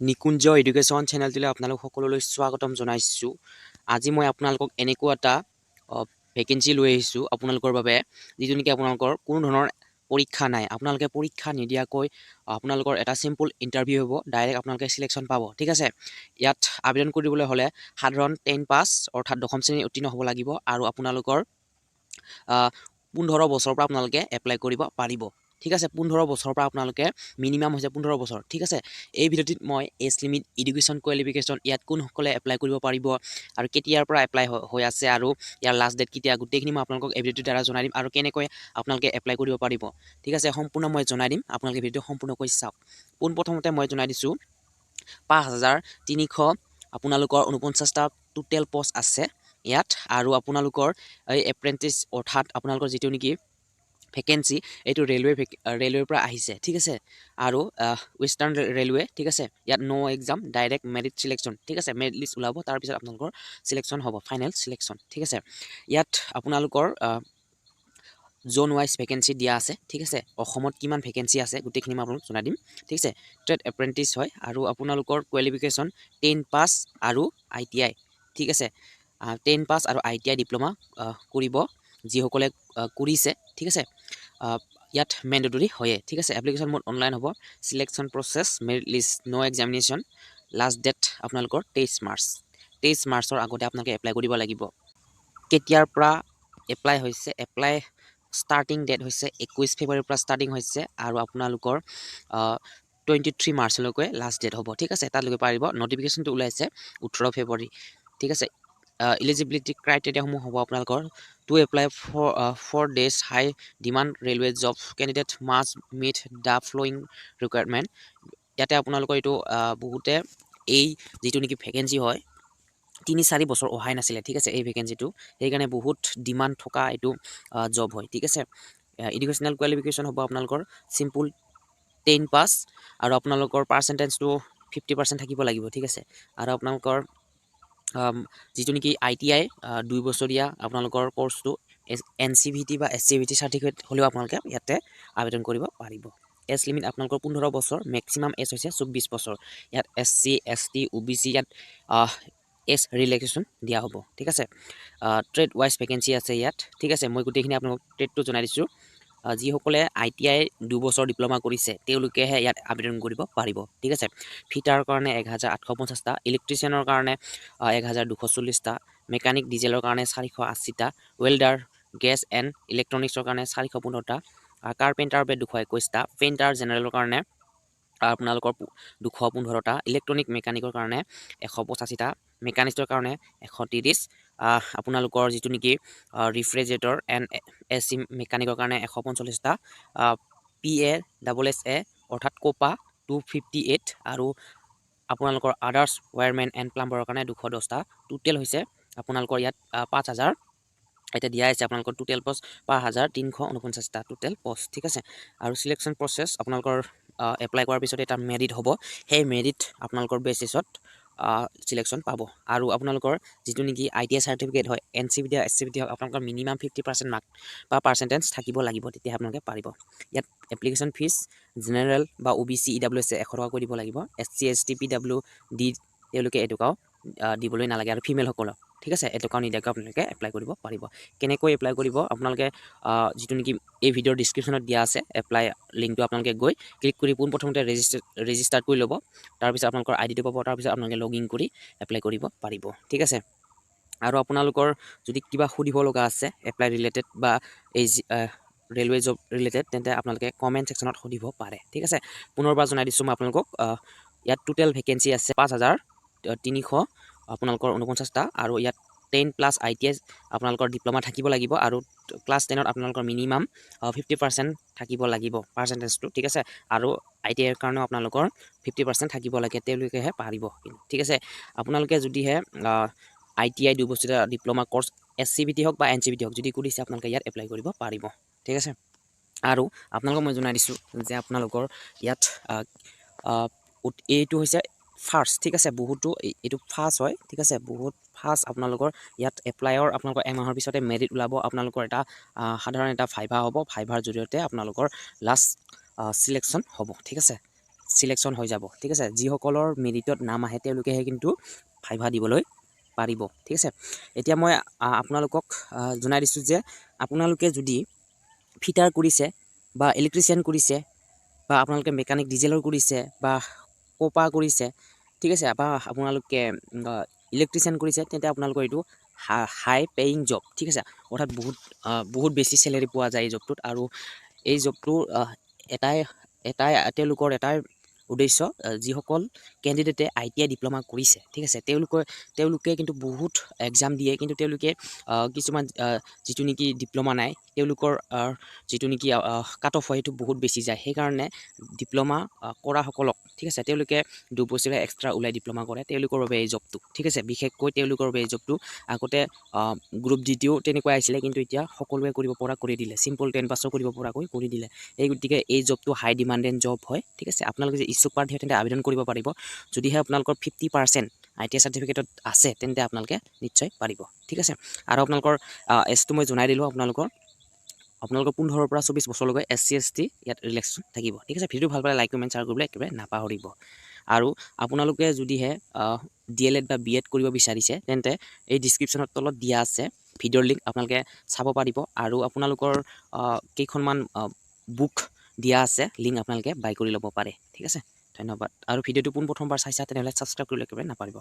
নিকুঞ্জ education চেনেলটোলৈ আপোনালোক সকলোলৈ স্বাগতম জনাইছোঁ। আজি মই আপোনালোকক এনেকুৱা এটা ভেকেঞ্চি লৈ আহিছোঁ আপোনালোকৰ বাবে, যিটো নেকি আপোনালোকৰ কোনো ধৰণৰ পৰীক্ষা নাই। আপোনালোকে পৰীক্ষা নিদিয়াকৈ আপোনালোকৰ এটা চিম্পল ইণ্টাৰভিউ হ'ব, ডাইৰেক্ট আপোনালোকে চিলেকশ্যন পাব। ঠিক আছে, ইয়াত আবেদন কৰিবলৈ হ'লে সাধাৰণ 10 পাছ অৰ্থাৎ 10ম শ্ৰেণী উত্তীৰ্ণ হ'ব লাগিব আৰু আপোনালোকৰ 15 বছৰৰ পৰা আপোনালোকে এপ্লাই কৰিব পাৰিব। ঠিক আছে, 15 বছৰৰ পৰা আপোনালোকে মিনিমাম হৈছে 15 বছৰ। ঠিক আছে, এই ভিডিঅ'টিত মই এজ লিমিট, এডুকেশ্যন কোৱালিফিকেশ্যন, ইয়াত কোনসকলে এপ্লাই কৰিব পাৰিব আৰু কেতিয়াৰ পৰা এপ্লাই হৈ আছে আৰু ইয়াৰ লাষ্ট ডেট কেতিয়া, গোটেইখিনি মই আপোনালোকক এই ভিডিঅ'টোৰ দ্বাৰা জনাই দিম আৰু কেনেকৈ আপোনালোকে এপ্লাই কৰিব পাৰিব। ঠিক আছে, সম্পূৰ্ণ মই জনাই দিম, আপোনালোকে ভিডিঅ'টো সম্পূৰ্ণকৈ চাওক। পোনপ্ৰথমতে মই জনাই দিছোঁ 5,300 আপোনালোকৰ 49টা টোটেল পষ্ট আছে ইয়াত, আৰু আপোনালোকৰ এই এপ্ৰেণ্টিছ অৰ্থাৎ আপোনালোকৰ যিটো নেকি ভেকেঞ্চি, এইটো ৰেলৱেৰ পৰা আহিছে। ঠিক আছে, আৰু ৱেষ্টাৰ্ণ ৰেলৱে। ঠিক আছে, ইয়াত ন' এক্সাম, ডাইৰেক্ট মেৰিট চিলেকশ্যন। ঠিক আছে, মেৰিট লিষ্ট ওলাব, তাৰপিছত আপোনালোকৰ চিলেকশ্যন হ'ব, ফাইনেল চিলেকশ্যন। ঠিক আছে, ইয়াত আপোনালোকৰ জোন ৱাইজ ভেকেঞ্চি দিয়া আছে। ঠিক আছে, অসমত কিমান ভেকেঞ্চি আছে গোটেইখিনি মই আপোনালোক জনাই দিম। ঠিক আছে, ট্ৰেড এপ্ৰেণ্টিছ হয় আৰু আপোনালোকৰ কোৱালিফিকেশ্যন 10 পাছ আৰু ITI। ঠিক আছে, 10 পাছ আৰু ITI ডিপ্ল'মা কৰিব যিসকলে কৰিছে। ঠিক আছে, ইয়াত মেণ্ডেটৰী হয়ে। ঠিক আছে, এপ্লিকেশ্যন মোড অনলাইন হ'ব, চিলেকশ্যন প্ৰচেছ, মেৰিট লিষ্ট, ন' এক্সামিনেশ্যন, লাষ্ট ডেট আপোনালোকৰ 23 মাৰ্চ। 23 মাৰ্চৰ আগতে আপোনালোকে এপ্লাই কৰিব লাগিব। কেতিয়াৰ পৰা এপ্লাই হৈছে, এপ্লাই ষ্টাৰ্টিং ডেট হৈছে 21 ফেব্ৰুৱাৰীৰ পৰা ষ্টাৰ্টিং হৈছে আৰু আপোনালোকৰ 23 মাৰ্চলৈকে লাষ্ট ডেট হ'ব। ঠিক আছে, তালৈকে পাৰিব। নটিফিকেশ্যনটো ওলাইছে 18 ফেব্ৰুৱাৰী। ঠিক আছে, এলিজিবিলিটি ক্ৰাইটেৰিয়াসমূহ হ'ব আপোনালোকৰ to apply for these high demand railway job candidate must meet the following requirement. ইয়াতে আপোনালোকৰ এইটো বহুতে এই যিটো নেকি ভেকেঞ্চি হয় 3-4 বছৰ অহাই নাছিলে। ঠিক আছে, এই ভেকেঞ্চিটো সেইকাৰণে বহুত ডিমাণ্ড থকা এইটো জব হয়। ঠিক আছে, এডুকেশ্যনেল কোৱালিফিকেশ্যন হ'ব আপোনালোকৰ চিম্পুল 10 পাছ আৰু আপোনালোকৰ পাৰ্চেণ্টেজটো 50% থাকিব লাগিব। ঠিক আছে, আৰু আপোনালোকৰ যিটো নেকি ITI 2 বছৰীয়া আপোনালোকৰ কৰ্চটো NCVT বা SCVT চাৰ্টিফিকেট হ'লেও আপোনালোকে ইয়াতে আবেদন কৰিব পাৰিব। এজ লিমিট আপোনালোকৰ 15 বছৰ, মেক্সিমাম এজ হৈছে 24 বছৰ। ইয়াত SC ST OBC ইয়াত এজ ৰিলেক্সেশ্যন দিয়া হ'ব। ঠিক আছে, ট্ৰেড ৱাইজ ভেকেঞ্চি আছে ইয়াত। ঠিক আছে, মই গোটেইখিনি আপোনালোকক ট্ৰেডটো জনাই দিছোঁ। যিসকলে ITI 2 বছৰ ডিপ্ল'মা কৰিছে তেওঁলোকেহে ইয়াত আবেদন কৰিব পাৰিব। ঠিক আছে, ফিটাৰ কাৰণে 1,850টা, ইলেক্ট্ৰিচিয়ানৰ কাৰণে 1,240টা, মেকানিক ডিজেলৰ কাৰণে 480টা, ৱেল্ডাৰ গেছ এণ্ড ইলেক্ট্ৰনিক্সৰ কাৰণে 415টা, কাৰ্পেণ্টাৰ বাবে 221টা, পেইণ্টাৰ জেনেৰেলৰ কাৰণে আপোনালোকৰ 215টা, ইলেক্ট্ৰনিক মেকানিকৰ কাৰণে 185টা, মেকানিষ্টৰ কাৰণে 130, আপোনালোকৰ যিটো নেকি ৰিফ্ৰিজাৰেটৰ এণ্ড AC মেকানিকৰ কাৰণে 145টা, PASSA অৰ্থাৎ কোপা 258, আৰু আপোনালোকৰ আদাৰ্ছ ৱায়াৰমেন এণ্ড প্লাম্বাৰৰ কাৰণে 210টা। টোটেল হৈছে আপোনালোকৰ ইয়াত 5,000 এতিয়া দিয়া আছে আপোনালোকৰ টোটেল পষ্ট 5,349টা টোটেল পষ্ট। ঠিক আছে, আৰু চিলেকশ্যন প্ৰচেছ আপোনালোকৰ এপ্লাই কৰাৰ পিছত এটা মেৰিট হ'ব, সেই মেৰিট আপোনালোকৰ বেচিছত চিলেকশ্যন পাব। আৰু আপোনালোকৰ যিটো নেকি ITI চাৰ্টিফিকেট হয়, NCVT SCVT হওক, আপোনালোকৰ মিনিমাম 50% মাৰ্ক বা পাৰ্চেণ্টেজ থাকিব লাগিব, তেতিয়া আপোনালোকে পাৰিব। ইয়াত এপ্লিকেশ্যন ফিজ জেনেৰেল বা OBC EWS 100 টকাকৈ দিব লাগিব। SC ST PWD তেওঁলোকে এটকাও দিবলৈ নালাগে, আৰু ফিমেলসকলক ঠিক আছে এটকাও নিদিয়াকৈ আপোনালোকে এপ্লাই কৰিব পাৰিব। কেনেকৈ এপ্লাই কৰিব, আপোনালোকে যিটো নেকি এই ভিডিঅ'ৰ ডিছক্ৰিপশ্যনত দিয়া আছে এপ্লাই লিংকটো আপোনালোকে গৈ ক্লিক কৰি পোনপ্ৰথমতে ৰেজিষ্টাৰ কৰি ল'ব, তাৰপিছত আপোনালোকৰ IDটো পাব, তাৰপিছত আপোনালোকে লগ ইন কৰি এপ্লাই কৰিব পাৰিব। ঠিক আছে, আৰু আপোনালোকৰ যদি কিবা সুধিব লগা আছে এপ্লাই ৰিলেটেড বা এই ৰেলৱে জব ৰিলেটেড, তেন্তে আপোনালোকে কমেণ্ট ছেকশ্যনত সুধিব পাৰে। ঠিক আছে, পুনৰবাৰ জনাই দিছোঁ মই আপোনালোকক, ইয়াত টোটেল ভেকেঞ্চি আছে 5,300 আপোনালোকৰ 49টা, আৰু ইয়াত 10+ ITI আপোনালোকৰ ডিপ্ল'মা থাকিব লাগিব, আৰু ক্লাছ 10ত আপোনালোকৰ মিনিমাম 50% থাকিব লাগিব পাৰ্চেণ্টেজটো। ঠিক আছে, আৰু ITI ৰ কাৰণেও আপোনালোকৰ 50% থাকিব লাগে, তেওঁলোকেহে পাৰিব। ঠিক আছে, আপোনালোকে যদিহে ITI 2 বছৰীয়া ডিপ্ল'মা কৰ্চ SCVT হওক বা NCVT হওক যদি কৰিছে, আপোনালোকে ইয়াত এপ্লাই কৰিব পাৰিব। ঠিক আছে, আৰু আপোনালোকক মই জনাই দিছোঁ যে আপোনালোকৰ ইয়াত এইটো হৈছে ফাৰ্ষ্ট। ঠিক আছে, বহুতো এইটো ফাৰ্ষ্ট হয়। ঠিক আছে, বহুত ফাৰ্ষ্ট আপোনালোকৰ ইয়াত এপ্লাইৰ আপোনালোকৰ এমাহৰ পিছতে মেৰিট ওলাব, আপোনালোকৰ এটা সাধাৰণ এটা ভাইভা হ'ব, ভাইভাৰ জৰিয়তে আপোনালোকৰ লাষ্ট চিলেকশ্যন হ'ব। ঠিক আছে, চিলেকশ্যন হৈ যাব ঠিক আছে যিসকলৰ মেৰিটত নাম আহে তেওঁলোকেহে কিন্তু ভাইভা দিবলৈ পাৰিব ঠিক আছে এতিয়া মই আপোনালোকক জনাই দিছোঁ যে আপোনালোকে যদি ফিটাৰ কৰিছে বা ইলেক্ট্ৰিচিয়ান কৰিছে বা আপোনালোকে মেকানিক ডিজেলৰ কৰিছে বা কোপা কৰিছে ঠিক আছে বা আপোনালোকে ইলেক্ট্ৰিচিয়ান কৰিছে তেন্তে আপোনালোকৰ এইটো হাই পেয়িং জব ঠিক আছে অৰ্থাৎ বহুত বেছি চেলেৰি পোৱা যায় এই জবটোত আৰু এই জবটো এটাই তেওঁলোকৰ এটাই উদ্দেশ্য যিসকল কেণ্ডিডেটে ITI ডিপ্ল'মা কৰিছে ঠিক আছে তেওঁলোকে কিন্তু বহুত এক্সাম দিয়ে কিন্তু তেওঁলোকে কিছুমান যিটো নেকি ডিপ্ল'মা নাই তেওঁলোকৰ যিটো নেকি কাট অফ হয় সেইটো বহুত বেছি যায় সেইকাৰণে ডিপ্ল'মা কৰাসকলক ঠিক আছে তেওঁলোকে 2 বছৰীয়া এক্সট্ৰা ওলাই ডিপ্ল'মা কৰে তেওঁলোকৰ বাবে এই জবটো ঠিক আছে বিশেষকৈ তেওঁলোকৰ বাবে এই জবটো আগতে গ্ৰুপ ডিটিও তেনেকুৱা আহিছিলে কিন্তু এতিয়া সকলোৱে কৰিব পৰা কৰি দিলে চিম্পল 10 পাছৰ কৰিব পৰাকৈ কৰি দিলে এই গতিকে এই জবটো হাই ডিমাণ্ডেড জব হয় ঠিক আছে আপোনালোকে যে ইচ্ছুক প্ৰাৰ্থী হয় তেন্তে আবেদন কৰিব পাৰিব যদিহে আপোনালোকৰ 50% ITI চাৰ্টিফিকেটত আছে তেন্তে আপোনালোকে নিশ্চয় পাৰিব ঠিক আছে আৰু আপোনালোকৰ এজটো মই জনাই দিলোঁ আপোনালোকৰ 15 পৰা 24 বছৰলৈকে SC ST ইয়াত ৰিলেক্সন থাকিব ঠিক আছে ভিডিঅ' ভাল পালে লাইক কমেণ্ট শ্বেয়াৰ কৰিবলৈ একেবাৰে নাপাহৰিব আৰু আপোনালোকে যদিহে DLED বা BEd কৰিব বিচাৰিছে তেন্তে এই ডিছক্ৰিপশ্যনৰ তলত দিয়া আছে ভিডিঅ'ৰ লিংক আপোনালোকে চাব পাৰিব আৰু আপোনালোকৰ কেইখনমান বুক দিয়া আছে লিংক আপোনালোকে বাই কৰি ল'ব পাৰে ঠিক আছে ধন্যবাদ আৰু ভিডিঅ'টো পোনপ্ৰথমবাৰ চাইছা তেনেহ'লে ছাবস্ক্ৰাইব কৰিবলৈ একেবাৰে নাপাহৰিব